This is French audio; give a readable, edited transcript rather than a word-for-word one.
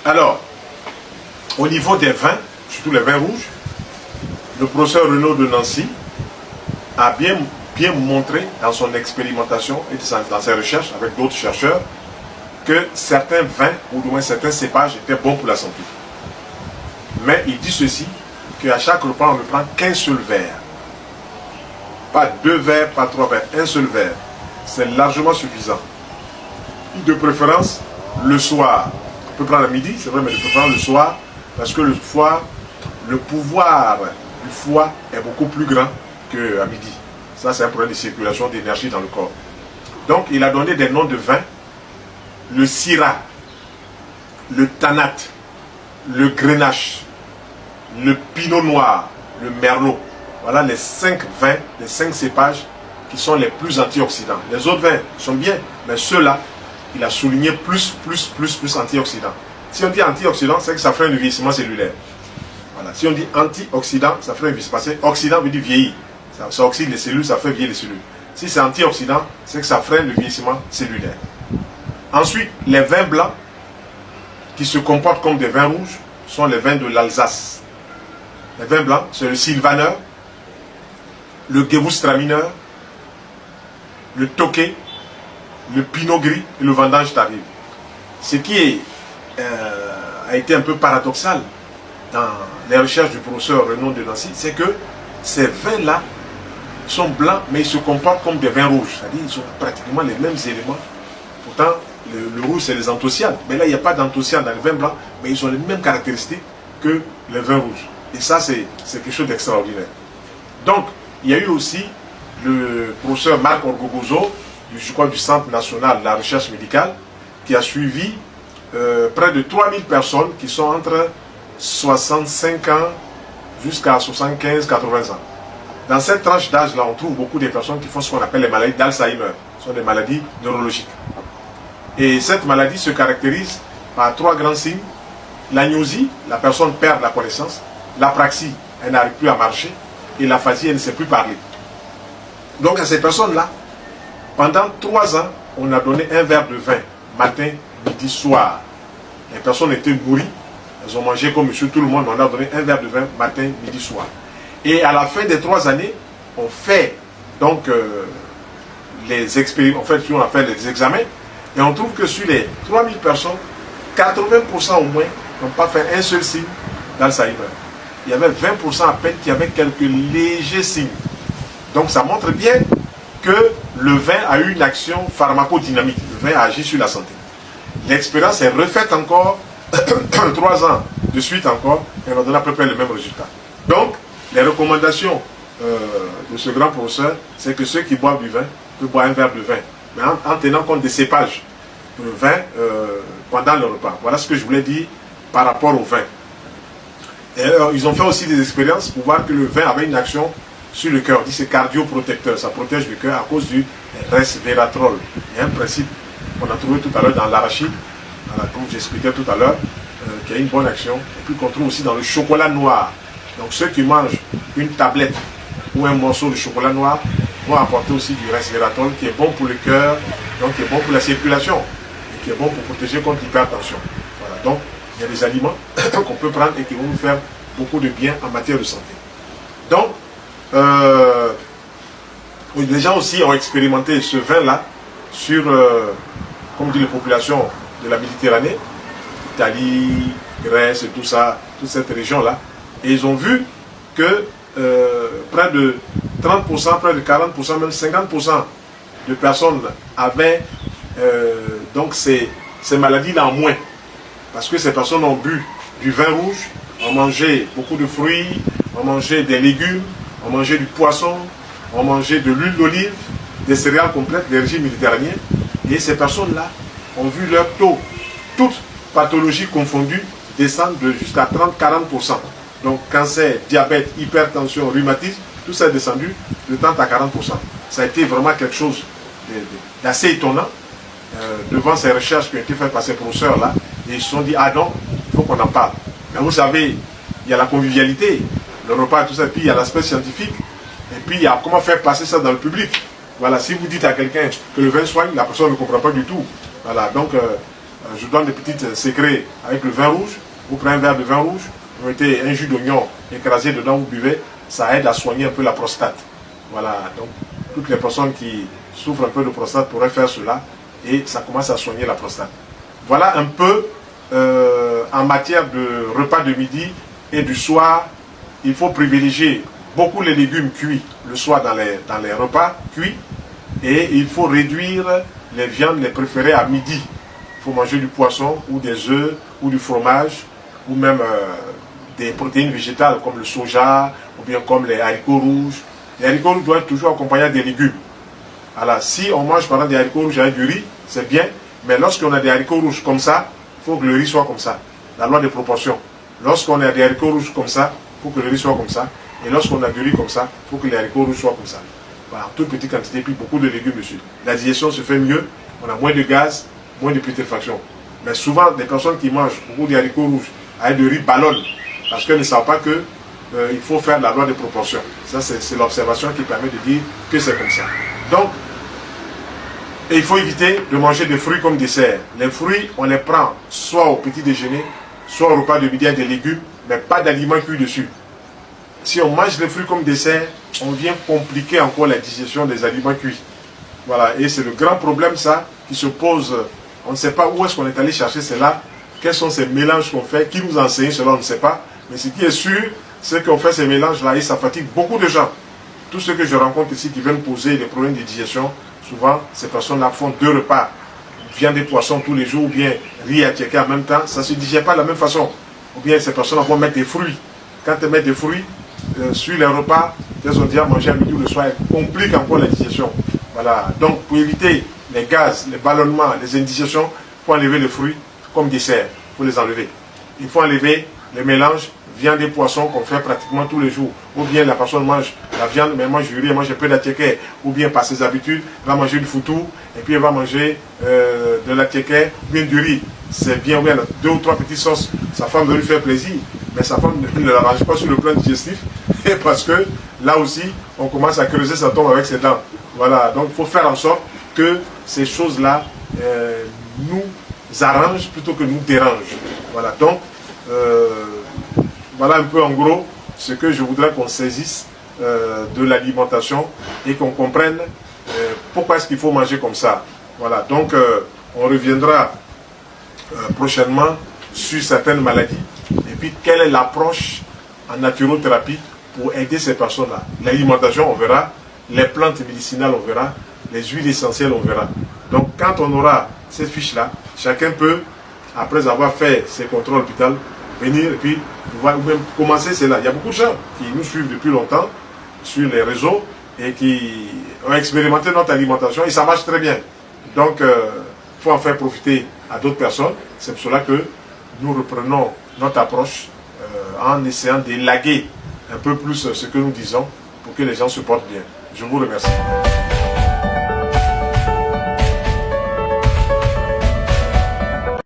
Alors, au niveau des vins, surtout les vins rouges, le professeur Renaud de Nancy a bien montré dans son expérimentation et dans ses recherches avec d'autres chercheurs que certains vins, ou du moins certains cépages, étaient bons pour la santé. Mais il dit ceci, qu'à chaque repas, on ne prend qu'un seul verre. Pas 2 verres, pas 3 verres, un seul verre. C'est largement suffisant. De préférence, le soir. On peut prendre à midi, c'est vrai, mais de préférence le soir, parce que le pouvoir du foie est beaucoup plus grand qu'à midi. Ça, c'est un problème de circulation d'énergie dans le corps. Donc, il a donné des noms de vins. Le Syrah, le Tanat, le Grenache, le Pinot Noir, le Merlot. Voilà les 5 vins, les 5 cépages qui sont les plus antioxydants. Les autres vins sont bien, mais ceux-là, il a souligné plus antioxydants. Si on dit antioxydant, c'est que ça ferait un vieillissement cellulaire. Voilà. Si on dit antioxydant, ça ferait un vieillissement. Parce que oxydant veut dire vieillir. Ça oxyde les cellules, ça fait vieillir les cellules. Si c'est antioxydant, c'est que ça ferait le vieillissement cellulaire. Ensuite, les vins blancs, qui se comportent comme des vins rouges, sont les vins de l'Alsace. Les vins blancs, c'est le Sylvaner, le Gewürztraminer, le Tokay, le Pinot Gris et le Vendange tardive. Ce qui a été un peu paradoxal dans les recherches du professeur Renaud de Nancy, c'est que ces vins-là sont blancs, mais ils se comportent comme des vins rouges. C'est-à-dire qu'ils ont pratiquement les mêmes éléments. Pourtant, le rouge, c'est les anthocyanes. Mais là, il n'y a pas d'anthocyanes dans les vins blancs, mais ils ont les mêmes caractéristiques que les vins rouges. Et ça, c'est quelque chose d'extraordinaire. Donc, il y a eu aussi le professeur Marc Orgogozo, je crois du Centre national de la recherche médicale, qui a suivi près de 3000 personnes qui sont entre 65 ans jusqu'à 75-80 ans. Dans cette tranche d'âge-là, on trouve beaucoup de personnes qui font ce qu'on appelle les maladies d'Alzheimer. Ce sont des maladies neurologiques. Et cette maladie se caractérise par 3 grands signes. L'agnosie, la personne perd la connaissance. L'apraxie, elle n'arrive plus à marcher. Et l'aphasie, elle ne sait plus parler. Donc à ces personnes-là, pendant 3 ans, on a donné un verre de vin, matin, midi, soir. Les personnes étaient nourries. Elles ont mangé comme monsieur tout le monde. On a donné un verre de vin, matin, midi, soir. Et à la fin des 3 années, on fait donc les expériments, on fait les examens, et on trouve que sur les 3000 personnes, 80% au moins n'ont pas fait un seul signe d'Alzheimer. Il y avait 20% à peine qui avaient quelques légers signes. Donc ça montre bien que le vin a eu une action pharmacodynamique. Le vin a agi sur la santé. L'expérience est refaite encore 3 ans de suite encore, et on a donné à peu près le même résultat. Donc, les recommandations de ce grand professeur, c'est que ceux qui boivent du vin peuvent boire un verre de vin, mais en tenant compte des cépages de vin pendant le repas. Voilà ce que je voulais dire par rapport au vin. Et ils ont fait aussi des expériences pour voir que le vin avait une action sur le cœur. On dit que c'est cardioprotecteur, ça protège le cœur à cause du resveratrol. Il y a un principe qu'on a trouvé tout à l'heure dans l'arachide, comme j'expliquais tout à l'heure, qui a une bonne action, et puis qu'on trouve aussi dans le chocolat noir. Donc ceux qui mangent une tablette ou un morceau de chocolat noir vont apporter aussi du resveratrol qui est bon pour le cœur, donc qui est bon pour la circulation et qui est bon pour protéger contre l'hypertension. Voilà, donc il y a des aliments qu'on peut prendre et qui vont nous faire beaucoup de bien en matière de santé. Donc, les gens aussi ont expérimenté ce vin-là sur, comme dit les populations de la Méditerranée, Italie, Grèce et tout ça, toute cette région-là. Et ils ont vu que près de 30%, près de 40%, même 50% de personnes avaient donc ces maladies-là en moins. Parce que ces personnes ont bu du vin rouge, ont mangé beaucoup de fruits, ont mangé des légumes, ont mangé du poisson, ont mangé de l'huile d'olive, des céréales complètes, des régimes méditerranéens. Et ces personnes-là ont vu leur taux, toutes pathologies confondues, descendre jusqu'à 30-40%. Donc cancer, diabète, hypertension, rhumatisme, tout ça est descendu de 30 à 40%. Ça a été vraiment quelque chose d'assez étonnant devant ces recherches qui ont été faites par ces professeurs-là. Et ils se sont dit, ah non, il faut qu'on en parle. Mais vous savez, il y a la convivialité, le repas et tout ça, et puis il y a l'aspect scientifique, et puis il y a comment faire passer ça dans le public. Voilà, si vous dites à quelqu'un que le vin soigne, la personne ne comprend pas du tout. Voilà, donc je donne des petits secrets avec le vin rouge. Vous prenez un verre de vin rouge, vous mettez un jus d'oignon écrasé dedans, vous buvez, ça aide à soigner un peu la prostate. Voilà, donc toutes les personnes qui souffrent un peu de prostate pourraient faire cela et ça commence à soigner la prostate. Voilà un peu en matière de repas de midi et du soir. Il faut privilégier beaucoup les légumes cuits le soir dans les repas cuits et il faut réduire les viandes les préférées à midi. Il faut manger du poisson ou des œufs ou du fromage ou même des protéines végétales comme le soja ou bien comme les haricots rouges. Les haricots rouges doivent être toujours accompagnés des légumes. Alors si on mange par exemple des haricots rouges avec du riz, c'est bien, mais lorsqu'on a des haricots rouges comme ça, il faut que le riz soit comme ça. La loi des proportions. Lorsqu'on a des haricots rouges comme ça, il faut que le riz soit comme ça. Et lorsqu'on a du riz comme ça, il faut que les haricots rouges soient comme ça. Voilà, toute petite quantité, puis beaucoup de légumes dessus. La digestion se fait mieux, on a moins de gaz, moins de putréfaction. Mais souvent, des personnes qui mangent beaucoup de haricots rouges avec du riz ballonnent, parce qu'elles ne savent pas que il faut faire la loi des proportions. Ça, c'est l'observation qui permet de dire que c'est comme ça. Donc, et il faut éviter de manger des fruits comme dessert. Les fruits, on les prend soit au petit déjeuner, soit au repas de midi avec des légumes, mais pas d'aliments cuits dessus. Si on mange les fruits comme dessert, on vient compliquer encore la digestion des aliments cuits. Voilà, et c'est le grand problème ça, qui se pose. On ne sait pas où est-ce qu'on est allé chercher cela, quels sont ces mélanges qu'on fait, qui nous enseigne cela, on ne sait pas. Mais ce qui est sûr, c'est qu'on fait ces mélanges-là et ça fatigue beaucoup de gens. Tous ceux que je rencontre ici qui viennent poser des problèmes de digestion, souvent ces personnes-là font 2 repas, viande et poisson tous les jours, ou bien riz à tchéké en même temps, ça ne se digère pas de la même façon. Ou bien ces personnes vont mettre des fruits. Quand elles mettent des fruits sur les repas, qu'elles ont dit à manger à midi ou le soir, elles compliquent encore la digestion. Voilà. Donc pour éviter les gaz, les ballonnements, les indigestions, il faut enlever les fruits comme dessert. Il faut les enlever. Il faut enlever les mélanges viande et poisson qu'on fait pratiquement tous les jours. Ou bien la personne mange la viande, mais mange du riz, mange un peu d'attiéké. Ou bien par ses habitudes, elle va manger du foutou, et puis elle va manger de l'attiéké, ou bien du riz. C'est bien, ou bien 2 ou 3 petites sauces. Sa femme veut lui faire plaisir, mais sa femme ne l'arrange pas sur le plan digestif, et parce que là aussi, on commence à creuser sa tombe avec ses dents. Voilà, donc il faut faire en sorte que ces choses-là nous arrangent plutôt que nous dérangent. Voilà, donc voilà un peu en gros ce que je voudrais qu'on saisisse de l'alimentation et qu'on comprenne pourquoi est-ce qu'il faut manger comme ça. Voilà, donc on reviendra prochainement sur certaines maladies et puis quelle est l'approche en naturothérapie pour aider ces personnes-là. L'alimentation, on verra, les plantes médicinales, on verra, les huiles essentielles, on verra. Donc quand on aura cette fiche-là, chacun peut, après avoir fait ses contrôles hôpital, venir et puis pouvoir même commencer cela. Il y a beaucoup de gens qui nous suivent depuis longtemps sur les réseaux et qui ont expérimenté notre alimentation et ça marche très bien. Donc, il faut en faire profiter à d'autres personnes. C'est pour cela que nous reprenons notre approche en essayant d'élaguer un peu plus ce que nous disons pour que les gens se portent bien. Je vous remercie.